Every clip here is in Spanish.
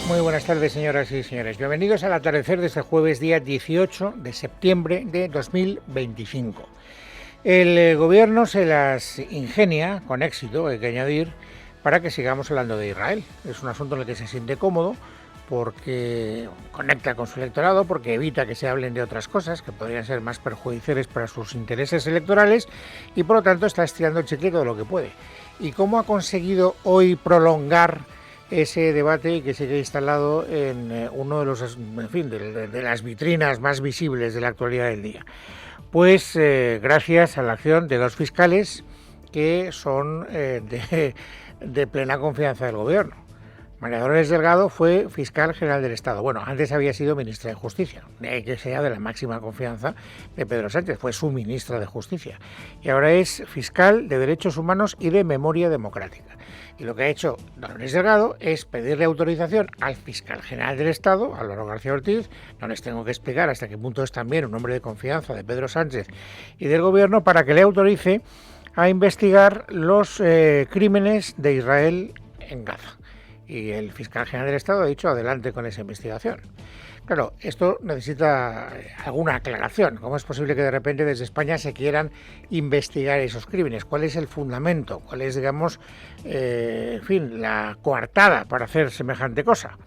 Muy buenas tardes, señoras y señores. Bienvenidos al atardecer de este jueves, día 18 de septiembre de 2025. El gobierno se las ingenia, con éxito, hay que añadir, para que sigamos hablando de Israel. Es un asunto en el que se siente cómodo porque conecta con su electorado, porque evita que se hablen de otras cosas que podrían ser más perjudiciales para sus intereses electorales y por lo tanto está estirando el chicle todo lo que puede. ¿Y cómo ha conseguido hoy prolongar ese debate que sigue instalado en uno de los, en fin, de las vitrinas más visibles de la actualidad del día? Pues gracias a la acción de dos fiscales que son de plena confianza del gobierno. María Dolores Delgado fue fiscal general del Estado. Bueno, antes había sido ministra de Justicia, que sea de la máxima confianza de Pedro Sánchez, fue su ministra de Justicia. Y ahora es fiscal de Derechos Humanos y de Memoria Democrática. Y lo que ha hecho Dolores Delgado es pedirle autorización al fiscal general del Estado, Álvaro García Ortiz. No les tengo que explicar hasta qué punto es también un hombre de confianza de Pedro Sánchez y del gobierno, para que le autorice a investigar los crímenes de Israel en Gaza. Y el fiscal general del Estado ha dicho adelante con esa investigación. Claro, esto necesita alguna aclaración. ¿Cómo es posible que de repente desde España se quieran investigar esos crímenes? ¿Cuál es el fundamento? ¿Cuál es, digamos, en fin, la coartada para hacer semejante cosa?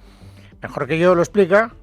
Mejor que yo lo explica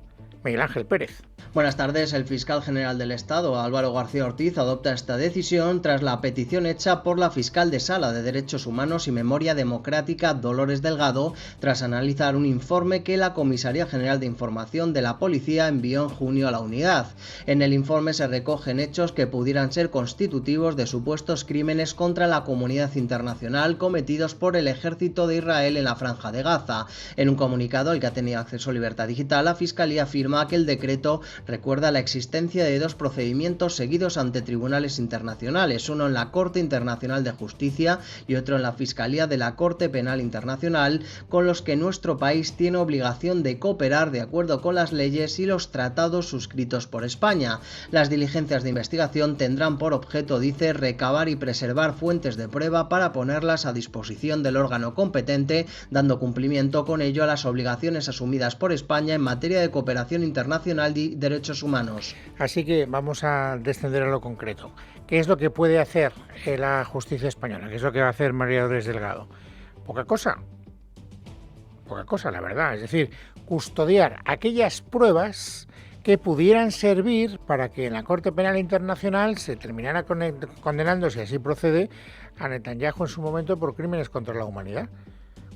Miguel Ángel Pérez. Buenas tardes. El fiscal general del Estado, Álvaro García Ortiz, adopta esta decisión tras la petición hecha por la fiscal de Sala de Derechos Humanos y Memoria Democrática, Dolores Delgado, tras analizar un informe que la Comisaría General de Información de la Policía envió en junio a la unidad. En el informe se recogen hechos que pudieran ser constitutivos de supuestos crímenes contra la comunidad internacional cometidos por el ejército de Israel en la Franja de Gaza. En un comunicado al que ha tenido acceso Libertad Digital, la Fiscalía afirma que el decreto recuerda la existencia de dos procedimientos seguidos ante tribunales internacionales, uno en la Corte Internacional de Justicia y otro en la Fiscalía de la Corte Penal Internacional, con los que nuestro país tiene obligación de cooperar de acuerdo con las leyes y los tratados suscritos por España. Las diligencias de investigación tendrán por objeto, dice, recabar y preservar fuentes de prueba para ponerlas a disposición del órgano competente, dando cumplimiento con ello a las obligaciones asumidas por España en materia de cooperación internacional y derechos humanos. Así que vamos a descender a lo concreto. ¿Qué es lo que puede hacer la justicia española? ¿Qué es lo que va a hacer María Dolores Delgado? Poca cosa, la verdad. Es decir, custodiar aquellas pruebas que pudieran servir para que en la Corte Penal Internacional se terminara condenando, si así procede, a Netanyahu en su momento por crímenes contra la humanidad.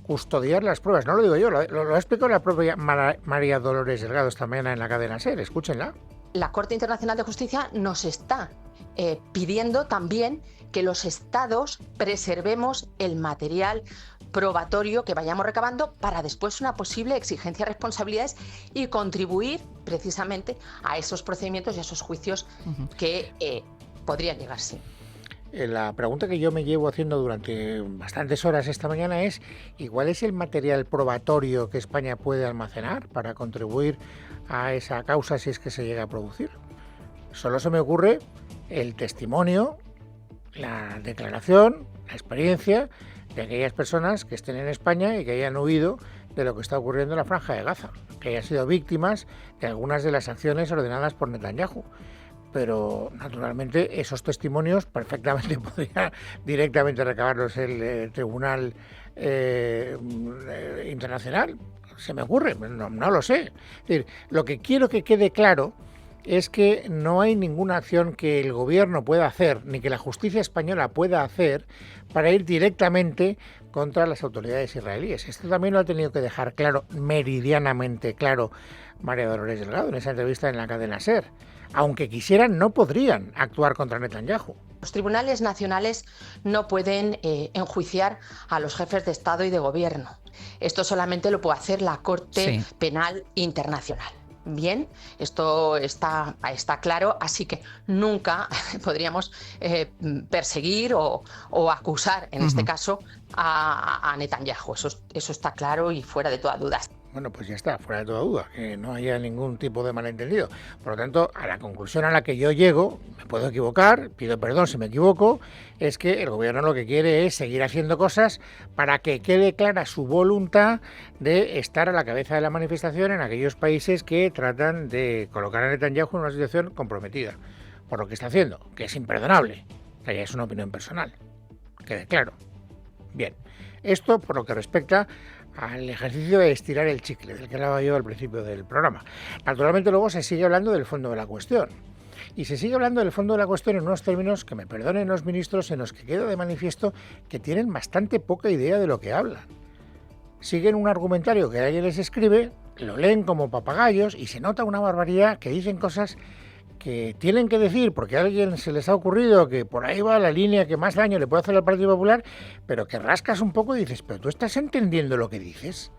Custodiar las pruebas, no lo digo yo, lo ha explicado la propia María Dolores Delgado esta mañana en la cadena SER, escúchenla. La Corte Internacional de Justicia nos está pidiendo también que los estados preservemos el material probatorio que vayamos recabando para después una posible exigencia de responsabilidades y contribuir precisamente a esos procedimientos y a esos juicios que podrían llegar, sí. La pregunta que yo me llevo haciendo durante bastantes horas esta mañana es: ¿y cuál es el material probatorio que España puede almacenar para contribuir a esa causa si es que se llega a producir? Solo se me ocurre el testimonio, la declaración, la experiencia de aquellas personas que estén en España y que hayan huido de lo que está ocurriendo en la Franja de Gaza, que hayan sido víctimas de algunas de las acciones ordenadas por Netanyahu. Pero, naturalmente, esos testimonios perfectamente podría directamente recabarlos el Tribunal Internacional. Se me ocurre, no lo sé. Es decir, lo que quiero que quede claro es que no hay ninguna acción que el gobierno pueda hacer, ni que la justicia española pueda hacer, para ir directamente contra las autoridades israelíes. Esto también lo ha tenido que dejar claro, meridianamente claro, María Dolores Delgado en esa entrevista en la cadena SER. Aunque quisieran, no podrían actuar contra Netanyahu. Los tribunales nacionales no pueden enjuiciar a los jefes de Estado y de Gobierno. Esto solamente lo puede hacer la Corte Penal Internacional. Bien, esto está claro, así que nunca podríamos perseguir o acusar, en este caso, a Netanyahu. Eso está claro y fuera de toda duda. Bueno, pues ya está, fuera de toda duda, que no haya ningún tipo de malentendido. Por lo tanto, a la conclusión a la que yo llego, me puedo equivocar, pido perdón si me equivoco, es que el gobierno lo que quiere es seguir haciendo cosas para que quede clara su voluntad de estar a la cabeza de la manifestación en aquellos países que tratan de colocar a Netanyahu en una situación comprometida por lo que está haciendo, que es imperdonable. Que ya es una opinión personal, quede claro. Bien, esto por lo que respecta al ejercicio de estirar el chicle, del que hablaba yo al principio del programa. Naturalmente luego se sigue hablando del fondo de la cuestión. Y se sigue hablando del fondo de la cuestión en unos términos que me perdonen los ministros, en los que queda de manifiesto que tienen bastante poca idea de lo que hablan. Siguen un argumentario que alguien les escribe, lo leen como papagayos y se nota una barbaridad, que dicen cosas que tienen que decir porque a alguien se les ha ocurrido que por ahí va la línea que más daño le puede hacer al Partido Popular, pero que rascas un poco y dices, ¿pero tú estás entendiendo lo que dices?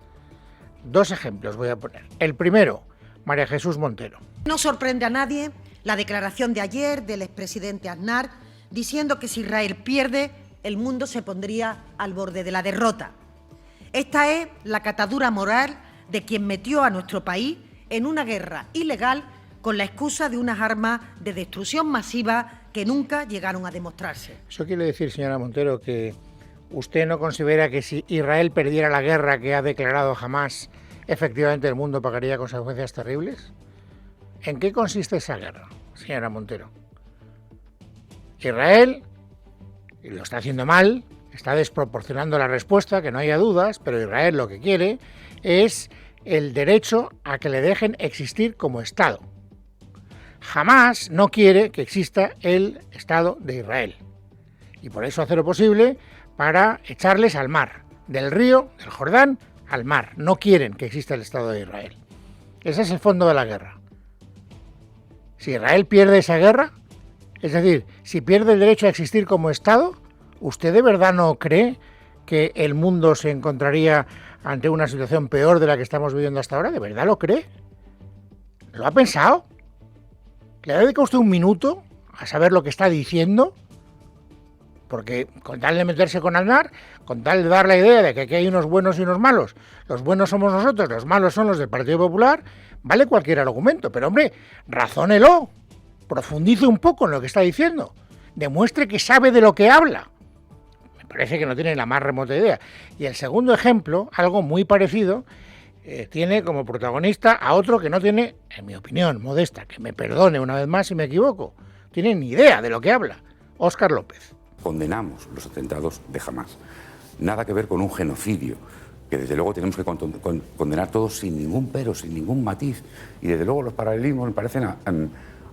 Dos ejemplos voy a poner. El primero, María Jesús Montero. No sorprende a nadie la declaración de ayer del expresidente Aznar diciendo que si Israel pierde, el mundo se pondría al borde de la derrota. Esta es la catadura moral de quien metió a nuestro país en una guerra ilegal con la excusa de unas armas de destrucción masiva que nunca llegaron a demostrarse. ¿Eso quiere decir, señora Montero, que usted no considera que si Israel perdiera la guerra que ha declarado Hamás, efectivamente el mundo pagaría consecuencias terribles? ¿En qué consiste esa guerra, señora Montero? Israel, y lo está haciendo mal, está desproporcionando la respuesta, que no haya dudas, pero Israel lo que quiere es el derecho a que le dejen existir como Estado. Hamás no quiere que exista el Estado de Israel y por eso hace lo posible para echarles al mar, del río, del Jordán, al mar. No quieren que exista el Estado de Israel. Ese es el fondo de la guerra. Si Israel pierde esa guerra, es decir, si pierde el derecho a existir como Estado, ¿usted de verdad no cree que el mundo se encontraría ante una situación peor de la que estamos viviendo hasta ahora? ¿De verdad lo cree? ¿Lo ha pensado? ¿Le ha dedicado usted un minuto a saber lo que está diciendo? Porque con tal de meterse con Aznar, con tal de dar la idea de que aquí hay unos buenos y unos malos, los buenos somos nosotros, los malos son los del Partido Popular, vale cualquier argumento, pero hombre, razónelo, profundice un poco en lo que está diciendo, demuestre que sabe de lo que habla. Me parece que no tiene la más remota idea. Y el segundo ejemplo, algo muy parecido, tiene como protagonista a otro que no tiene, en mi opinión modesta, que me perdone una vez más si me equivoco, tiene ni idea de lo que habla, Óscar López. Condenamos los atentados de Hamás. Nada que ver con un genocidio, que desde luego tenemos que condenar todos sin ningún pero, sin ningún matiz. Y desde luego los paralelismos me parecen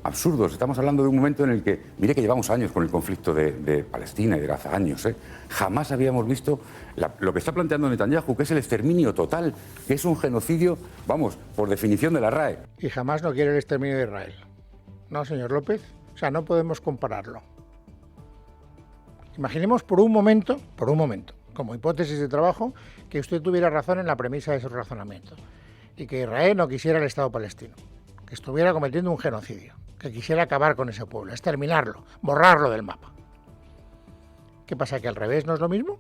absurdos. Estamos hablando de un momento en el que, mire que llevamos años con el conflicto de Palestina y de Gaza, años, Jamás habíamos visto lo que está planteando Netanyahu, que es el exterminio total, que es un genocidio, vamos, por definición de la RAE. Y jamás no quiere el exterminio de Israel. ¿No, señor López? O sea, no podemos compararlo. Imaginemos por un momento, como hipótesis de trabajo, que usted tuviera razón en la premisa de su razonamiento y que Israel no quisiera el Estado palestino, que estuviera cometiendo un genocidio, que quisiera acabar con ese pueblo, exterminarlo, borrarlo del mapa. ¿Qué pasa, que al revés no es lo mismo?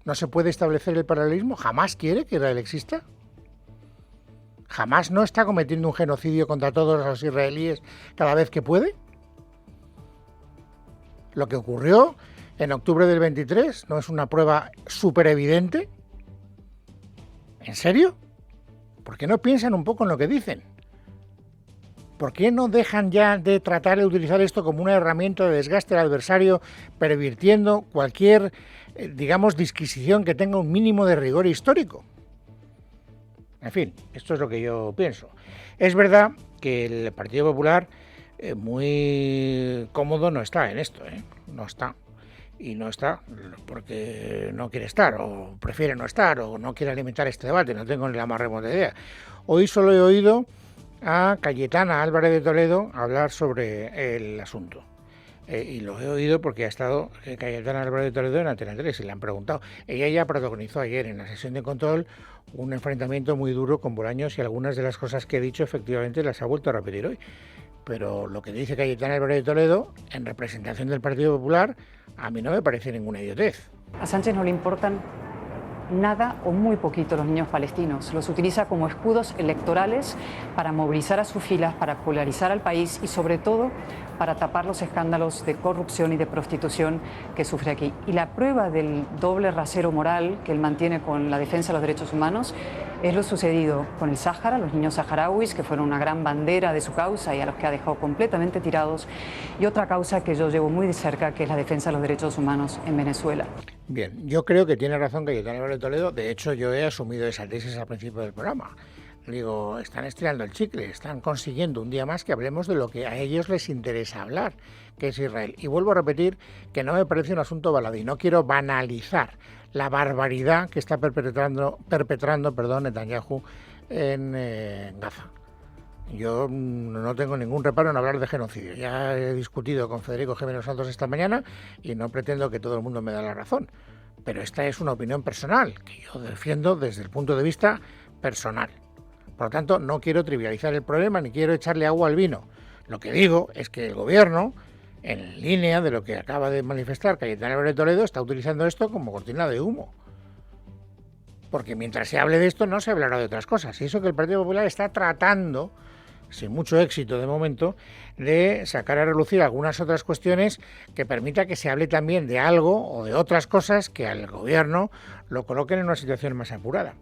¿No se puede establecer el paralelismo? ¿Jamás quiere que Israel exista? ¿Jamás no está cometiendo un genocidio contra todos los israelíes cada vez que puede? Lo que ocurrió en octubre del 23 no es una prueba súper evidente. ¿En serio? ¿Por qué no piensan un poco en lo que dicen? ¿Por qué no dejan ya de tratar de utilizar esto como una herramienta de desgaste del adversario, pervirtiendo cualquier, disquisición que tenga un mínimo de rigor histórico? En fin, esto es lo que yo pienso. Es verdad que el Partido Popular muy cómodo no está en esto, no está. Y no está porque no quiere estar, o prefiere no estar, o no quiere alimentar este debate, no tengo ni la más remota idea. Hoy solo he oído a Cayetana Álvarez de Toledo hablar sobre el asunto. Y lo he oído porque ha estado Cayetana Álvarez de Toledo en Antena 3 y le han preguntado. Ella ya protagonizó ayer en la sesión de control un enfrentamiento muy duro con Bolaños y algunas de las cosas que he dicho efectivamente las ha vuelto a repetir hoy. Pero lo que dice Cayetana Álvarez de Toledo en representación del Partido Popular a mí no me parece ninguna idiotez. ¿A Sánchez no le importan nada o muy poquito los niños palestinos. Los utiliza como escudos electorales para movilizar a sus filas, para polarizar al país y sobre todo para tapar los escándalos de corrupción y de prostitución que sufre aquí. Y la prueba del doble rasero moral que él mantiene con la defensa de los derechos humanos es lo sucedido con el Sáhara, los niños saharauis, que fueron una gran bandera de su causa y a los que ha dejado completamente tirados, y otra causa que yo llevo muy de cerca, que es la defensa de los derechos humanos en Venezuela. Bien, yo creo que tiene razón Cayetano Álvarez de Toledo. De hecho, yo he asumido esa tesis al principio del programa. Digo, están estirando el chicle, están consiguiendo un día más que hablemos de lo que a ellos les interesa hablar, que es Israel. Y vuelvo a repetir que no me parece un asunto baladí, no quiero banalizar la barbaridad que está perpetrando Netanyahu en Gaza. Yo no tengo ningún reparo en hablar de genocidio. Ya he discutido con Federico Jiménez Santos esta mañana y no pretendo que todo el mundo me dé la razón. Pero esta es una opinión personal, que yo defiendo desde el punto de vista personal. Por lo tanto, no quiero trivializar el problema ni quiero echarle agua al vino. Lo que digo es que el gobierno, en línea de lo que acaba de manifestar Cayetano Álvarez de Toledo, está utilizando esto como cortina de humo. Porque mientras se hable de esto, no se hablará de otras cosas. Y eso que el Partido Popular está tratando, sin mucho éxito de momento, de sacar a relucir algunas otras cuestiones que permita que se hable también de algo o de otras cosas que al gobierno lo coloquen en una situación más apurada.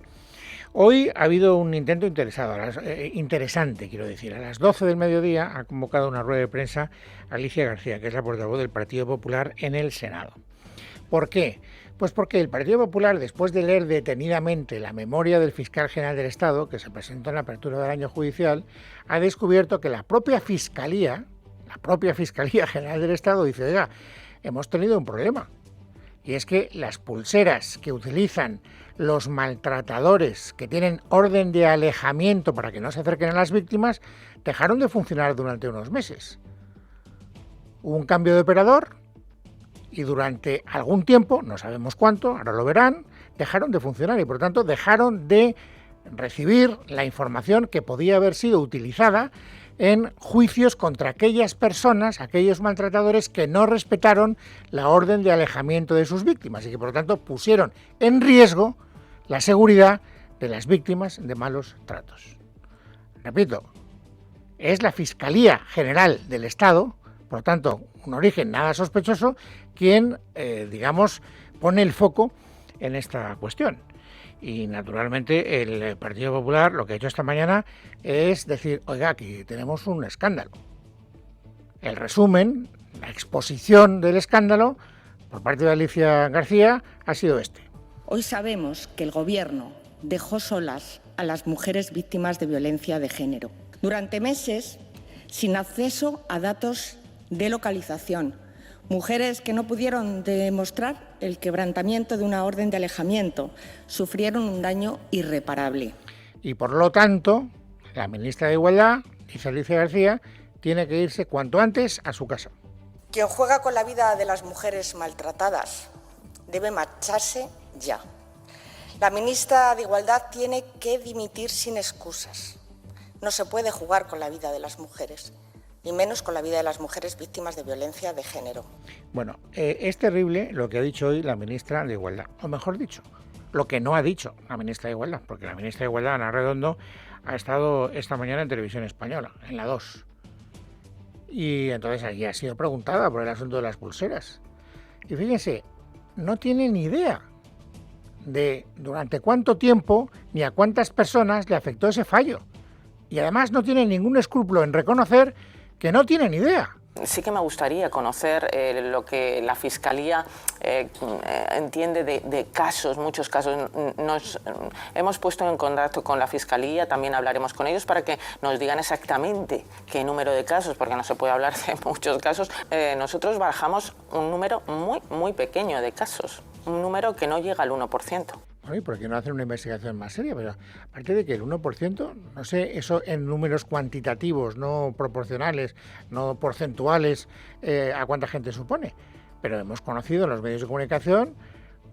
Hoy ha habido un intento interesante, quiero decir. A las 12 del mediodía ha convocado una rueda de prensa Alicia García, que es la portavoz del Partido Popular en el Senado. ¿Por qué? Pues porque el Partido Popular, después de leer detenidamente la memoria del fiscal general del Estado, que se presentó en la apertura del año judicial, ha descubierto que la propia Fiscalía General del Estado dice, oiga, hemos tenido un problema. Y es que las pulseras que utilizan los maltratadores que tienen orden de alejamiento para que no se acerquen a las víctimas dejaron de funcionar durante unos meses. Hubo un cambio de operador y durante algún tiempo, no sabemos cuánto, ahora lo verán, dejaron de funcionar y por tanto dejaron de recibir la información que podía haber sido utilizada en juicios contra aquellas personas, aquellos maltratadores que no respetaron la orden de alejamiento de sus víctimas y que por lo tanto pusieron en riesgo la seguridad de las víctimas de malos tratos. Repito, es la Fiscalía General del Estado, por lo tanto, un origen nada sospechoso, quien, pone el foco en esta cuestión. Y naturalmente el Partido Popular lo que ha hecho esta mañana es decir, oiga, aquí tenemos un escándalo. El resumen, la exposición del escándalo por parte de Alicia García ha sido este. Hoy sabemos que el Gobierno dejó solas a las mujeres víctimas de violencia de género. Durante meses, sin acceso a datos de localización. Mujeres que no pudieron demostrar el quebrantamiento de una orden de alejamiento sufrieron un daño irreparable. Y por lo tanto, la ministra de Igualdad, dice Alicia García, tiene que irse cuanto antes a su casa. Quien juega con la vida de las mujeres maltratadas debe marcharse ya. La ministra de Igualdad tiene que dimitir sin excusas. No se puede jugar con la vida de las mujeres, y menos con la vida de las mujeres víctimas de violencia de género. Bueno, es terrible lo que ha dicho hoy la ministra de Igualdad, o mejor dicho, lo que no ha dicho la ministra de Igualdad, porque la ministra de Igualdad, Ana Redondo, ha estado esta mañana en Televisión Española, en la 2. Y entonces allí ha sido preguntada por el asunto de las pulseras. Y fíjense, no tiene ni idea de durante cuánto tiempo ni a cuántas personas le afectó ese fallo. Y además no tiene ningún escrúpulo en reconocer que no tienen idea. Sí que me gustaría conocer lo que la Fiscalía entiende de casos, muchos casos. Nos hemos puesto en contacto con la Fiscalía, también hablaremos con ellos para que nos digan exactamente qué número de casos, porque no se puede hablar de muchos casos. Nosotros barajamos un número muy, muy pequeño de casos, un número que no llega al 1%. ¿Y por qué no hacer una investigación más seria? Pero aparte de que el 1%, no sé, eso en números cuantitativos, no proporcionales, no porcentuales, a cuánta gente supone. Pero hemos conocido en los medios de comunicación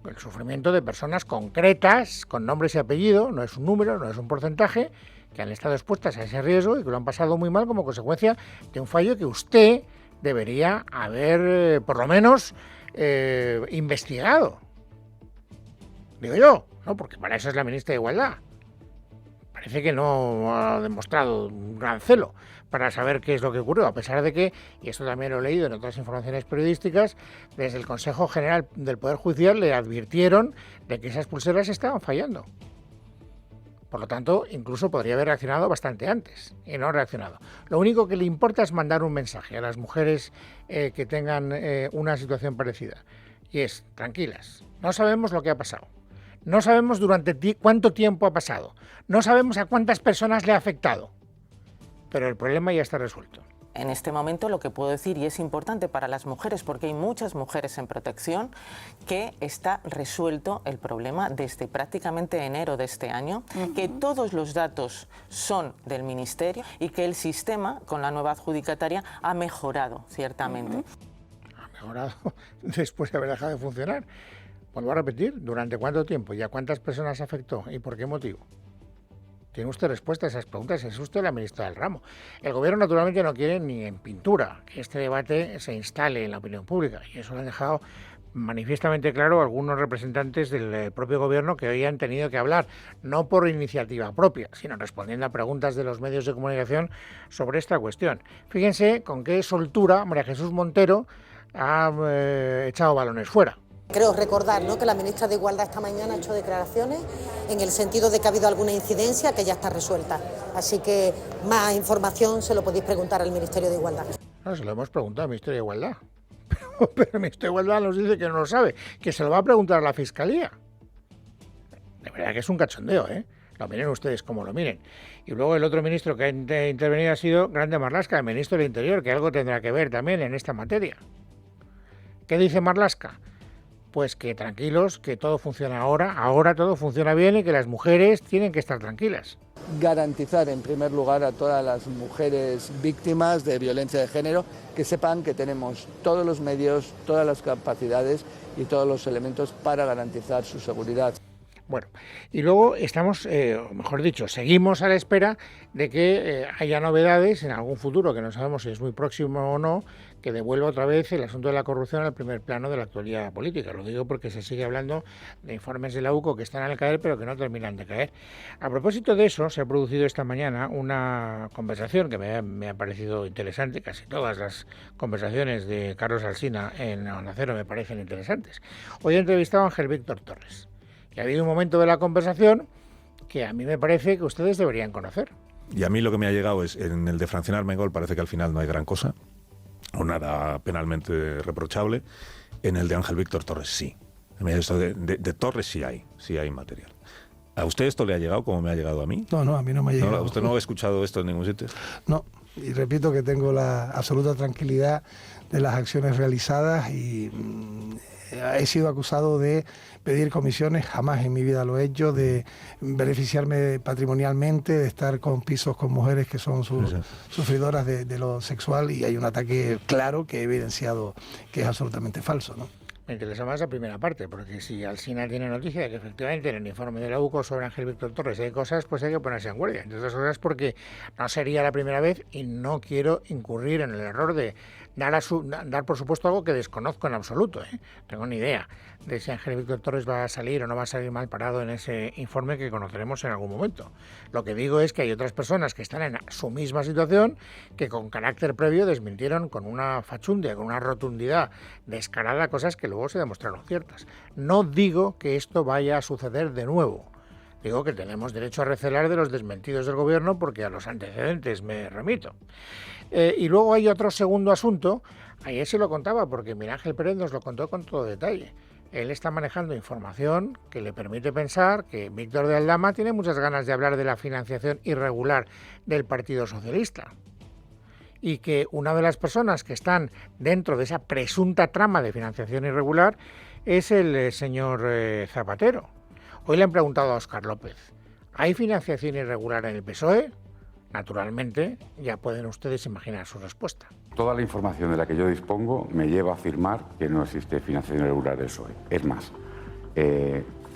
el sufrimiento de personas concretas, con nombres y apellido, no es un número, no es un porcentaje, que han estado expuestas a ese riesgo y que lo han pasado muy mal como consecuencia de un fallo que usted debería haber, por lo menos, investigado. Digo yo, ¿no? Porque para eso es la ministra de Igualdad. Parece que no ha demostrado un gran celo para saber qué es lo que ocurrió, a pesar de que, y esto también lo he leído en otras informaciones periodísticas, desde el Consejo General del Poder Judicial le advirtieron de que esas pulseras estaban fallando. Por lo tanto, incluso podría haber reaccionado bastante antes, y no ha reaccionado. Lo único que le importa es mandar un mensaje a las mujeres que tengan una situación parecida, y es, tranquilas, no sabemos lo que ha pasado. No sabemos durante cuánto tiempo ha pasado. No sabemos a cuántas personas le ha afectado. Pero el problema ya está resuelto. En este momento lo que puedo decir, y es importante para las mujeres, porque hay muchas mujeres en protección, que está resuelto el problema desde prácticamente enero de este año, que todos los datos son del Ministerio y que el sistema, con la nueva adjudicataria, ha mejorado, ciertamente. Ha mejorado después de haber dejado de funcionar. Vuelvo a repetir, ¿durante cuánto tiempo y a cuántas personas afectó y por qué motivo? ¿Tiene usted respuesta a esas preguntas? Es usted la ministra del ramo. El gobierno naturalmente no quiere ni en pintura que este debate se instale en la opinión pública, y eso lo han dejado manifiestamente claro algunos representantes del propio gobierno que hoy han tenido que hablar, no por iniciativa propia, sino respondiendo a preguntas de los medios de comunicación sobre esta cuestión. Fíjense con qué soltura María Jesús Montero ha echado balones fuera. Creo recordar, ¿no?, que la ministra de Igualdad esta mañana ha hecho declaraciones en el sentido de que ha habido alguna incidencia que ya está resuelta. Así que más información se lo podéis preguntar al Ministerio de Igualdad. No, se lo hemos preguntado al Ministerio de Igualdad. Pero el Ministerio de Igualdad nos dice que no lo sabe, que se lo va a preguntar a la Fiscalía. De verdad que es un cachondeo, ¿eh? Lo miren ustedes como lo miren. Y luego el otro ministro que ha intervenido ha sido Grande Marlaska, el ministro del Interior, que algo tendrá que ver también en esta materia. ¿Qué dice Marlaska? Pues que tranquilos, que todo funciona ahora todo funciona bien y que las mujeres tienen que estar tranquilas. Garantizar en primer lugar a todas las mujeres víctimas de violencia de género que sepan que tenemos todos los medios, todas las capacidades y todos los elementos para garantizar su seguridad. Bueno, y luego estamos, mejor dicho, seguimos a la espera de que haya novedades en algún futuro, que no sabemos si es muy próximo o no, que devuelva otra vez el asunto de la corrupción al primer plano de la actualidad política. Lo digo porque se sigue hablando de informes de la UCO que están al caer, pero que no terminan de caer. A propósito de eso, se ha producido esta mañana una conversación que me ha parecido interesante. Casi todas las conversaciones de Carlos Alsina en Onda Cero me parecen interesantes. Hoy he entrevistado a Ángel Víctor Torres. Y ha habido un momento de la conversación que a mí me parece que ustedes deberían conocer. Y a mí lo que me ha llegado es, en el de Francina Armengol parece que al final no hay gran cosa, o nada penalmente reprochable. En el de Ángel Víctor Torres sí. De Torres sí hay material. ¿A usted esto le ha llegado como me ha llegado a mí? No, a mí no me ha llegado. ¿No? ¿Usted no ha escuchado esto en ningún sitio? No, y repito que tengo la absoluta tranquilidad de las acciones realizadas y he sido acusado de pedir comisiones, jamás en mi vida lo he hecho, de beneficiarme patrimonialmente, de estar con pisos con mujeres que son sufridoras de lo sexual, y hay un ataque claro que he evidenciado que es absolutamente falso, ¿no? Me interesa más la primera parte, porque si Alsina tiene noticia de que efectivamente en el informe de la UCO sobre Ángel Víctor Torres hay cosas, pues hay que ponerse en guardia. Entre otras cosas porque no sería la primera vez y no quiero incurrir en el error de dar por supuesto algo que desconozco en absoluto, ¿eh? No tengo ni idea de si Ángel Víctor Torres va a salir o no va a salir mal parado en ese informe que conoceremos en algún momento. Lo que digo es que hay otras personas que están en su misma situación que con carácter previo desmintieron con una fachundia, con una rotundidad descarada cosas que luego se demostraron ciertas. No digo que esto vaya a suceder de nuevo. Digo que tenemos derecho a recelar de los desmentidos del gobierno porque a los antecedentes me remito. Y luego hay otro segundo asunto, ayer se lo contaba porque Miguel Ángel Pérez nos lo contó con todo detalle. Él está manejando información que le permite pensar que Víctor de Aldama tiene muchas ganas de hablar de la financiación irregular del Partido Socialista. Y que una de las personas que están dentro de esa presunta trama de financiación irregular es el señor Zapatero. Hoy le han preguntado a Óscar López, ¿hay financiación irregular en el PSOE? Naturalmente, ya pueden ustedes imaginar su respuesta. Toda la información de la que yo dispongo me lleva a afirmar que no existe financiación irregular del PSOE. Es más,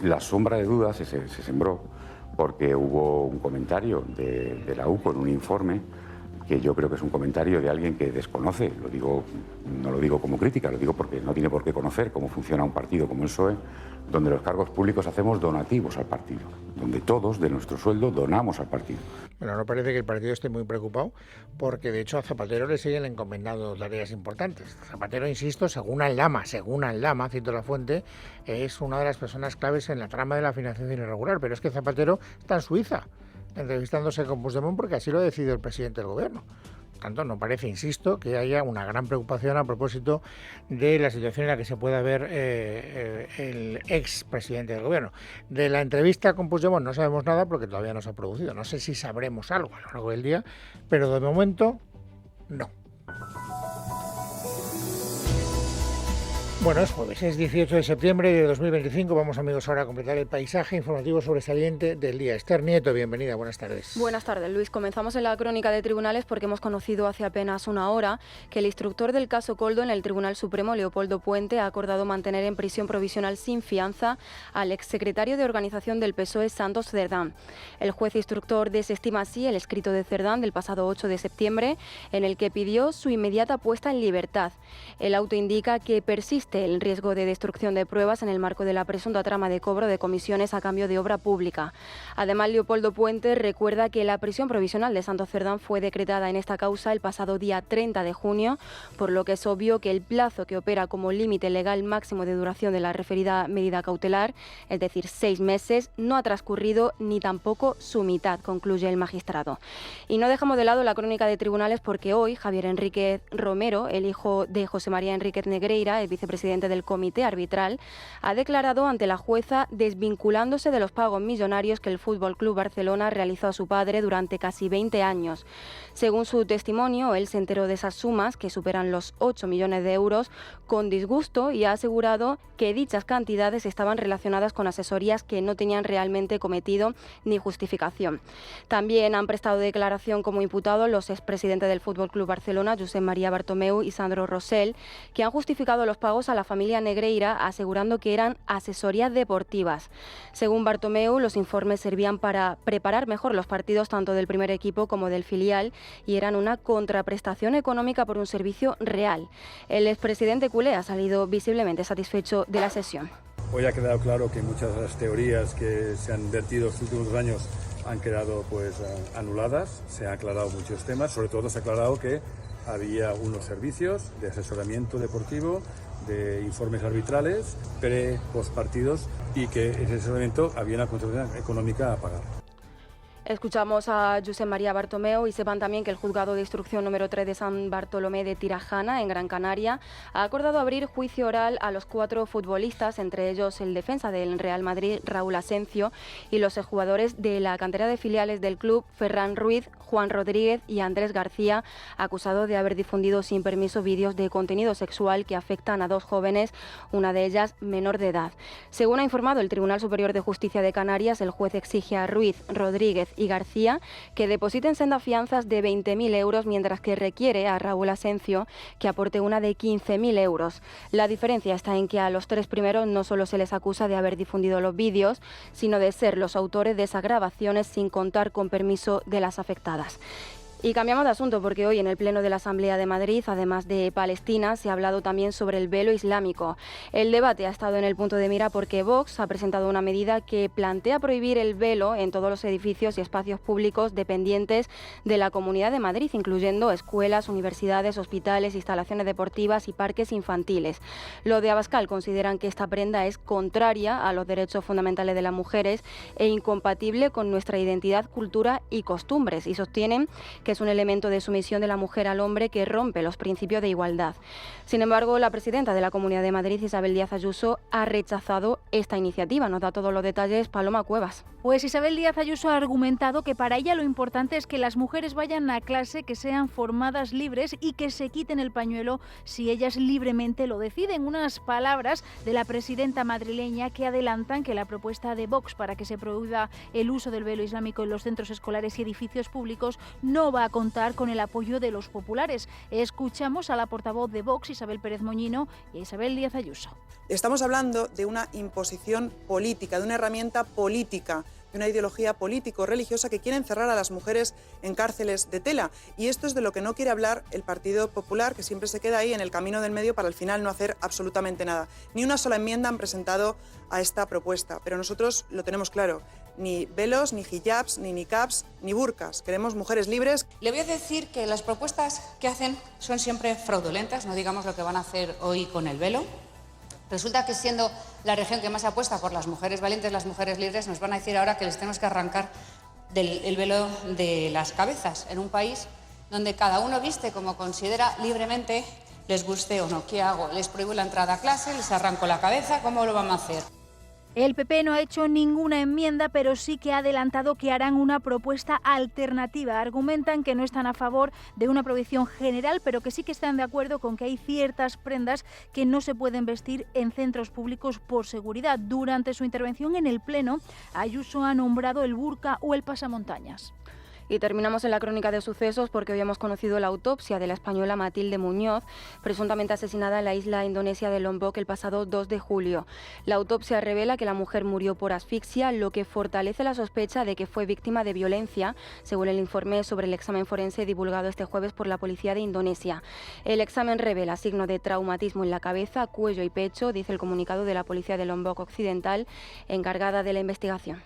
la sombra de dudas se sembró porque hubo un comentario de la UCO en un informe que yo creo que es un comentario de alguien que desconoce, no lo digo como crítica, lo digo porque no tiene por qué conocer cómo funciona un partido como el PSOE, donde los cargos públicos hacemos donativos al partido, donde todos de nuestro sueldo donamos al partido. Bueno, no parece que el partido esté muy preocupado, porque de hecho a Zapatero le siguen encomendando tareas importantes. Zapatero, insisto, según Al-Lama, cito la fuente, es una de las personas claves en la trama de la financiación irregular, pero es que Zapatero está en Suiza, entrevistándose con Puigdemont porque así lo ha decidido el presidente del gobierno. Por tanto, no parece, insisto, que haya una gran preocupación a propósito de la situación en la que se pueda ver el ex presidente del gobierno. De la entrevista con Puigdemont no sabemos nada porque todavía no se ha producido. No sé si sabremos algo a lo largo del día, pero de momento no. Bueno, es jueves, es 18 de septiembre de 2025. Vamos, amigos, ahora a completar el paisaje informativo sobresaliente del día. Esther Nieto, bienvenida, buenas tardes. Buenas tardes, Luis. Comenzamos en la crónica de tribunales porque hemos conocido hace apenas una hora que el instructor del caso Koldo en el Tribunal Supremo, Leopoldo Puente, ha acordado mantener en prisión provisional sin fianza al exsecretario de Organización del PSOE, Santos Cerdán. El juez instructor desestima así el escrito de Cerdán del pasado 8 de septiembre, en el que pidió su inmediata puesta en libertad. El auto indica que persiste el riesgo de destrucción de pruebas en el marco de la presunta trama de cobro de comisiones a cambio de obra pública. Además, Leopoldo Puente recuerda que la prisión provisional de Santos Cerdán fue decretada en esta causa el pasado día 30 de junio, por lo que es obvio que el plazo que opera como límite legal máximo de duración de la referida medida cautelar, es decir, 6 meses, no ha transcurrido ni tampoco su mitad, concluye el magistrado. Y no dejamos de lado la crónica de tribunales porque hoy Javier Enríquez Romero, el hijo de José María Enríquez Negreira, el vicepresidente del comité arbitral, ha declarado ante la jueza desvinculándose de los pagos millonarios que el Fútbol Club Barcelona realizó a su padre durante casi 20 años. Según su testimonio, él se enteró de esas sumas, que superan los 8 millones de euros, con disgusto y ha asegurado que dichas cantidades estaban relacionadas con asesorías que no tenían realmente cometido ni justificación. También han prestado declaración como imputados los expresidentes del Fútbol Club Barcelona, Josep María Bartomeu y Sandro Rosell, que han justificado los pagos a la familia Negreira asegurando que eran asesorías deportivas. Según Bartomeu, los informes servían para preparar mejor los partidos tanto del primer equipo como del filial y eran una contraprestación económica por un servicio real. El expresidente culé ha salido visiblemente satisfecho de la sesión. Hoy ha quedado claro que muchas de las teorías que se han vertido los últimos años han quedado anuladas, se han aclarado muchos temas, sobre todo se ha aclarado que había unos servicios de asesoramiento deportivo, de informes arbitrales, post partidos y que en ese momento había una contribución económica a pagar. Escuchamos a Josep María Bartomeu y sepan también que el Juzgado de Instrucción número 3 de San Bartolomé de Tirajana, en Gran Canaria, ha acordado abrir juicio oral a los 4 futbolistas, entre ellos el defensa del Real Madrid, Raúl Asencio, y los exjugadores de la cantera de filiales del club, Ferran Ruiz, Juan Rodríguez y Andrés García, acusados de haber difundido sin permiso vídeos de contenido sexual que afectan a 2 jóvenes, una de ellas menor de edad. Según ha informado el Tribunal Superior de Justicia de Canarias, el juez exige a Ruiz, Rodríguez y García que depositen sendas fianzas de 20.000 euros, mientras que requiere a Raúl Asencio que aporte una de 15.000 euros. La diferencia está en que a los 3 primeros no solo se les acusa de haber difundido los vídeos, sino de ser los autores de esas grabaciones sin contar con permiso de las afectadas. Y cambiamos de asunto porque hoy en el Pleno de la Asamblea de Madrid, además de Palestina, se ha hablado también sobre el velo islámico. El debate ha estado en el punto de mira porque Vox ha presentado una medida que plantea prohibir el velo en todos los edificios y espacios públicos dependientes de la Comunidad de Madrid, incluyendo escuelas, universidades, hospitales, instalaciones deportivas y parques infantiles. Los de Abascal consideran que esta prenda es contraria a los derechos fundamentales de las mujeres e incompatible con nuestra identidad, cultura y costumbres, y sostienen que es un elemento de sumisión de la mujer al hombre que rompe los principios de igualdad. Sin embargo, la presidenta de la Comunidad de Madrid, Isabel Díaz Ayuso, ha rechazado esta iniciativa. Nos da todos los detalles Paloma Cuevas. Pues Isabel Díaz Ayuso ha argumentado que para ella lo importante es que las mujeres vayan a clase, que sean formadas libres y que se quiten el pañuelo si ellas libremente lo deciden. Unas palabras de la presidenta madrileña que adelantan que la propuesta de Vox para que se prohíba el uso del velo islámico en los centros escolares y edificios públicos no va a contar con el apoyo de los populares. Escuchamos a la portavoz de Vox, Isabel Pérez Moñino, y a Isabel Díaz Ayuso. Estamos hablando de una imposición política, de una herramienta política de una ideología político-religiosa que quiere encerrar a las mujeres en cárceles de tela. Y esto es de lo que no quiere hablar el Partido Popular, que siempre se queda ahí en el camino del medio para al final no hacer absolutamente nada. Ni una sola enmienda han presentado a esta propuesta, pero nosotros lo tenemos claro. Ni velos, ni hijabs, ni niqabs, ni burkas. Queremos mujeres libres. Le voy a decir que las propuestas que hacen son siempre fraudulentas, no digamos lo que van a hacer hoy con el velo. Resulta que siendo la región que más apuesta por las mujeres valientes, las mujeres libres, nos van a decir ahora que les tenemos que arrancar el velo de las cabezas en un país donde cada uno viste como considera libremente, les guste o no. ¿Qué hago? ¿Les prohíbo la entrada a clase? ¿Les arranco la cabeza? ¿Cómo lo vamos a hacer? El PP no ha hecho ninguna enmienda, pero sí que ha adelantado que harán una propuesta alternativa. Argumentan que no están a favor de una prohibición general, pero que sí que están de acuerdo con que hay ciertas prendas que no se pueden vestir en centros públicos por seguridad. Durante su intervención en el Pleno, Ayuso ha nombrado el burka o el pasamontañas. Y terminamos en la crónica de sucesos porque hoy hemos conocido la autopsia de la española Matilde Muñoz, presuntamente asesinada en la isla indonesia de Lombok el pasado 2 de julio. La autopsia revela que la mujer murió por asfixia, lo que fortalece la sospecha de que fue víctima de violencia, según el informe sobre el examen forense divulgado este jueves por la policía de Indonesia. El examen revela signo de traumatismo en la cabeza, cuello y pecho, dice el comunicado de la policía de Lombok Occidental, encargada de la investigación.